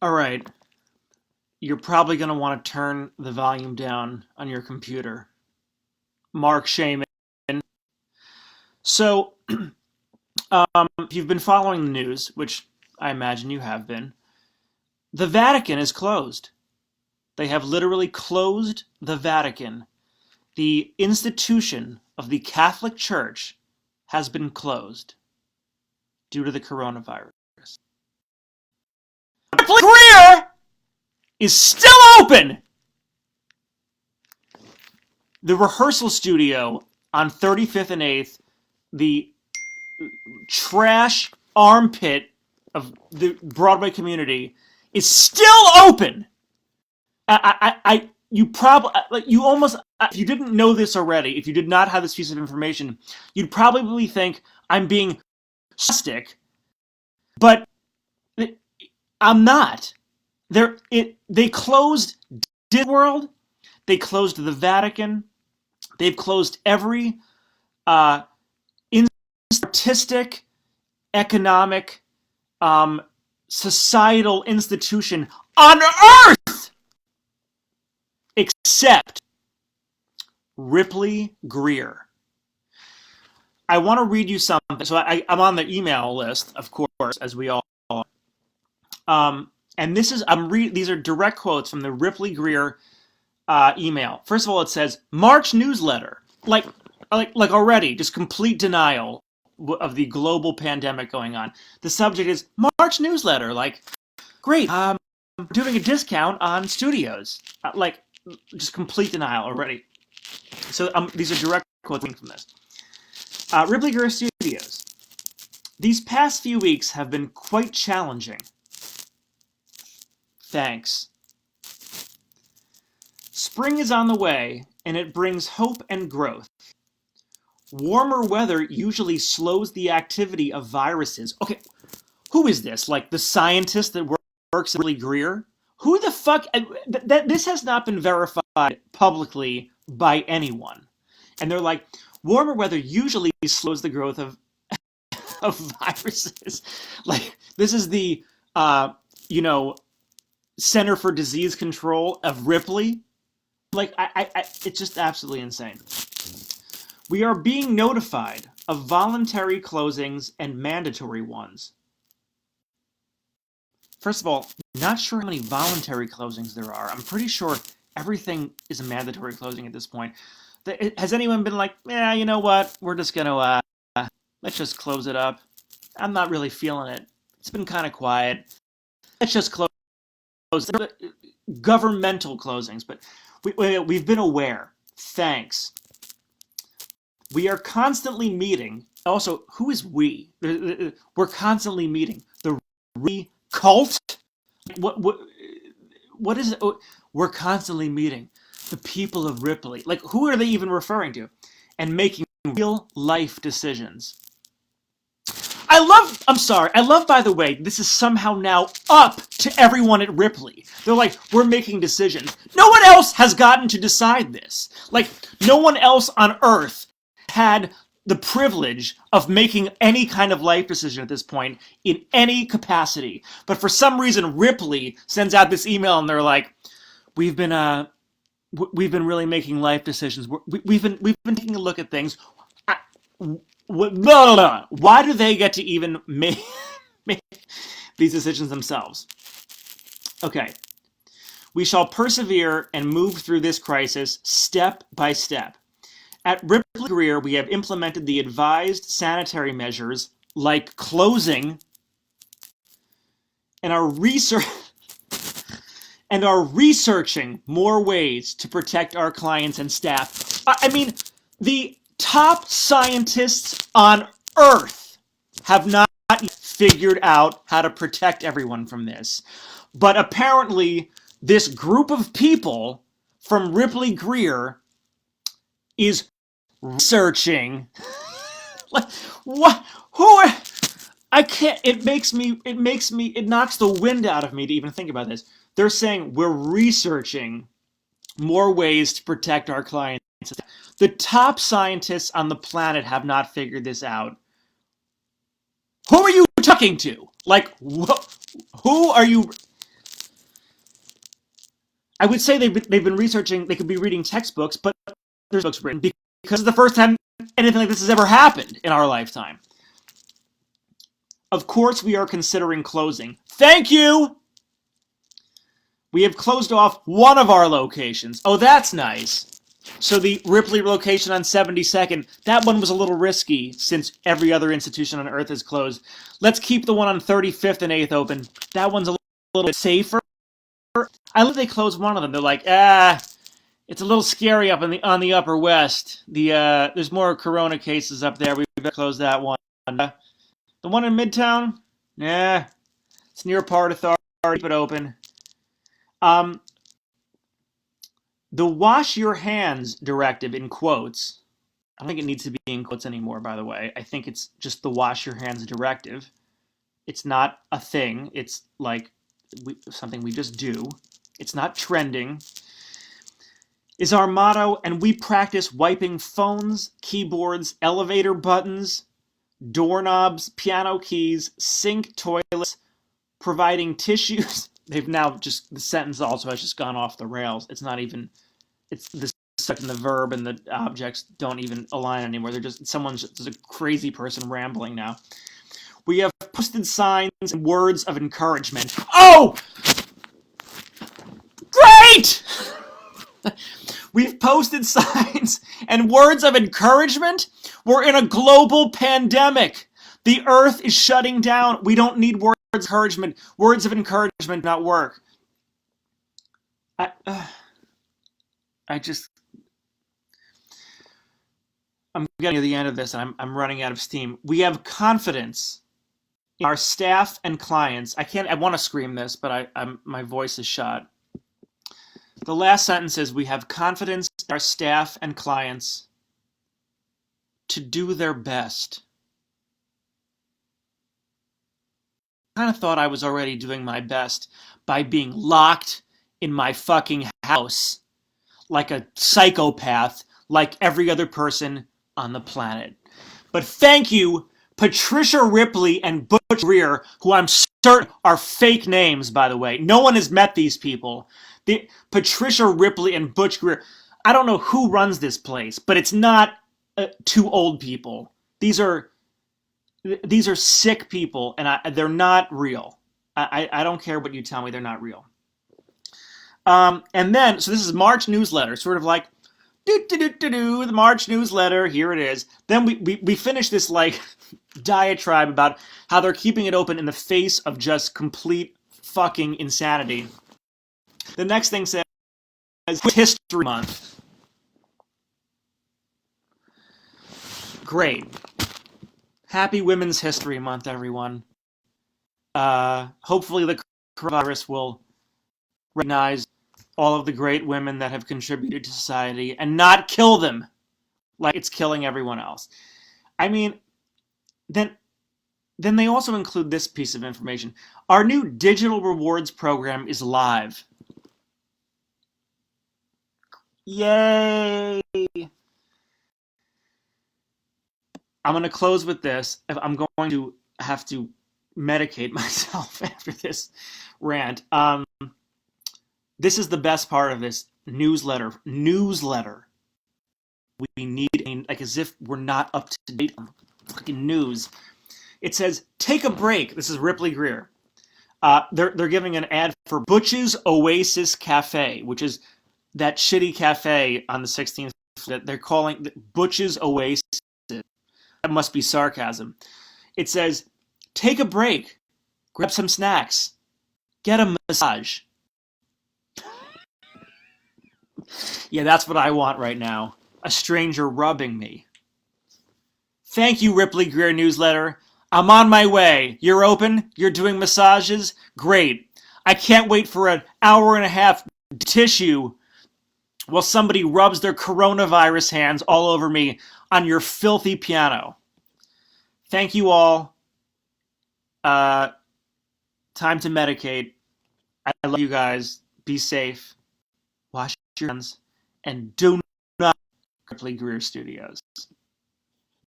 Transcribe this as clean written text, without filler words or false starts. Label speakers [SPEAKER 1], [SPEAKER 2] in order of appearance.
[SPEAKER 1] All right. You're probably going to want to turn the volume down on your computer. Mark Shaman. So, if you've been following the news, which I imagine you have been, the Vatican is closed. They have literally closed the Vatican. The institution of the Catholic Church has been closed due to the coronavirus. Ripley Grier is still open! The rehearsal studio on 35th and 8th, the trash armpit of the Broadway community, is still open! You probably, you almost, if you didn't know this already, if you did not have this piece of information, you'd probably think I'm being sarcastic, but I'm not. They closed Disney World, they closed the Vatican, they've closed every artistic, economic, societal institution on Earth except Ripley Grier. I want to read you something. So I'm on the email list, of course, as we all are. And this is these are direct quotes from the Ripley Grier email. First of all, it says March newsletter, like already just complete denial of the global pandemic going on. The subject is March newsletter, like great, doing a discount on studios, just complete denial already. So these are direct quotes from this. Ripley Grier Studios. These past few weeks have been quite challenging. Thanks. Spring is on the way, and it brings hope and growth. Warmer weather usually slows the activity of viruses. Okay, who is this? Like the scientist that works at Ripley Grier? Who the fuck? This has not been verified publicly by anyone. And they're like, warmer weather usually slows the growth of viruses. Like, this is the, Center for Disease Control of Ripley. Like, it's just absolutely insane. We are being notified of voluntary closings and mandatory ones. First of all, not sure how many voluntary closings there are. I'm pretty sure everything is a mandatory closing at this point. Has anyone been like, yeah, you know what? We're just going to, let's just close it up. I'm not really feeling it. It's been kind of quiet. Let's just close. Governmental closings, but we've been aware. Thanks. We are constantly meeting. Also, who is we? We're constantly meeting. The cult? What is it? We're constantly meeting the people of Ripley. Like, who are they even referring to? And making real life decisions. I love, by the way, this is somehow now up to everyone at Ripley. They're like, we're making decisions. No one else has gotten to decide this. Like, no one else on Earth had the privilege of making any kind of life decision at this point in any capacity. But for some reason, Ripley sends out this email and they're like, we've been really making life decisions. We've been taking a look at things. Why do they get to even make these decisions themselves? Okay. We shall persevere and move through this crisis step by step. At Ripley Grier, we have implemented the advised sanitary measures like closing and are researching more ways to protect our clients and staff. I mean, the top scientists on Earth have not figured out how to protect everyone from this. But apparently, this group of people from Ripley Grier is researching. Like, what? Who are? I can't. It knocks the wind out of me to even think about this. They're saying we're researching more ways to protect our clients. The top scientists on the planet have not figured this out. Who are you talking to? Like, who are you? I would say they've been researching, they could be reading textbooks, but there's books written because it's the first time anything like this has ever happened in our lifetime. Of course, we are considering closing. Thank you! We have closed off one of our locations. Oh, that's nice. So the Ripley location on 72nd, that one was a little risky since every other institution on Earth is closed. Let's keep the one on 35th and 8th open. That one's a little bit safer. I love they closed one of them. They're like, it's a little scary up on the Upper West. There's more corona cases up there. We better close that one. The one in Midtown, it's near Port Authority. Keep it open. The wash your hands directive in quotes. I don't think it needs to be in quotes anymore, by the way. I think it's just the wash your hands directive. It's not a thing. It's like something we just do. It's not trending. Is our motto, and we practice wiping phones, keyboards, elevator buttons, doorknobs, piano keys, sink toilets, providing tissues. They've now just, the sentence also has just gone off the rails. It's not even, it's the subject and the verb and the objects don't even align anymore. They're just, someone's just a crazy person rambling now. We have posted signs and words of encouragement. Oh! Great! We've posted signs and words of encouragement. We're in a global pandemic. The earth is shutting down. We don't need words of encouragement. Words of encouragement not work. I'm getting to the end of this and I'm running out of steam. We have confidence in our staff and clients. I want to scream this, but my voice is shot. The last sentence is, we have confidence in our staff and clients to do their best. I kind of thought I was already doing my best by being locked in my fucking house like a psychopath, like every other person on the planet. But thank you, Patricia Ripley and Butch Grier, who I'm certain are fake names, by the way. No one has met these people. Patricia Ripley and Butch Grier. I don't know who runs this place, but it's not two old people. These are sick people, and they're not real. I don't care what you tell me, they're not real. And then, so this is March newsletter, sort of like, the March newsletter, here it is. Then we finish this like diatribe about how they're keeping it open in the face of just complete fucking insanity. The next thing says, History Month. Great. Happy Women's History Month, everyone. Hopefully the coronavirus will recognize all of the great women that have contributed to society and not kill them like it's killing everyone else. I mean, then they also include this piece of information. Our new digital rewards program is live. Yay! I'm going to close with this. I'm going to have to medicate myself after this rant. This is the best part of this newsletter. We need, like, as if we're not up to date on fucking news. It says, take a break. This is Ripley Grier. They're giving an ad for Butch's Oasis Cafe, which is that shitty cafe on the 16th that they're calling Butch's Oasis. That must be sarcasm. It says, take a break, grab some snacks, get a massage. Yeah, that's what I want right now. A stranger rubbing me. Thank you, Ripley Grier newsletter. I'm on my way. You're open? You're doing massages? Great. I can't wait for an hour and a half tissue while somebody rubs their coronavirus hands all over me on your filthy piano. Thank you all. Time to medicate. I love you guys. Be safe. Wash your hands. And do not Ripley Grier Studios.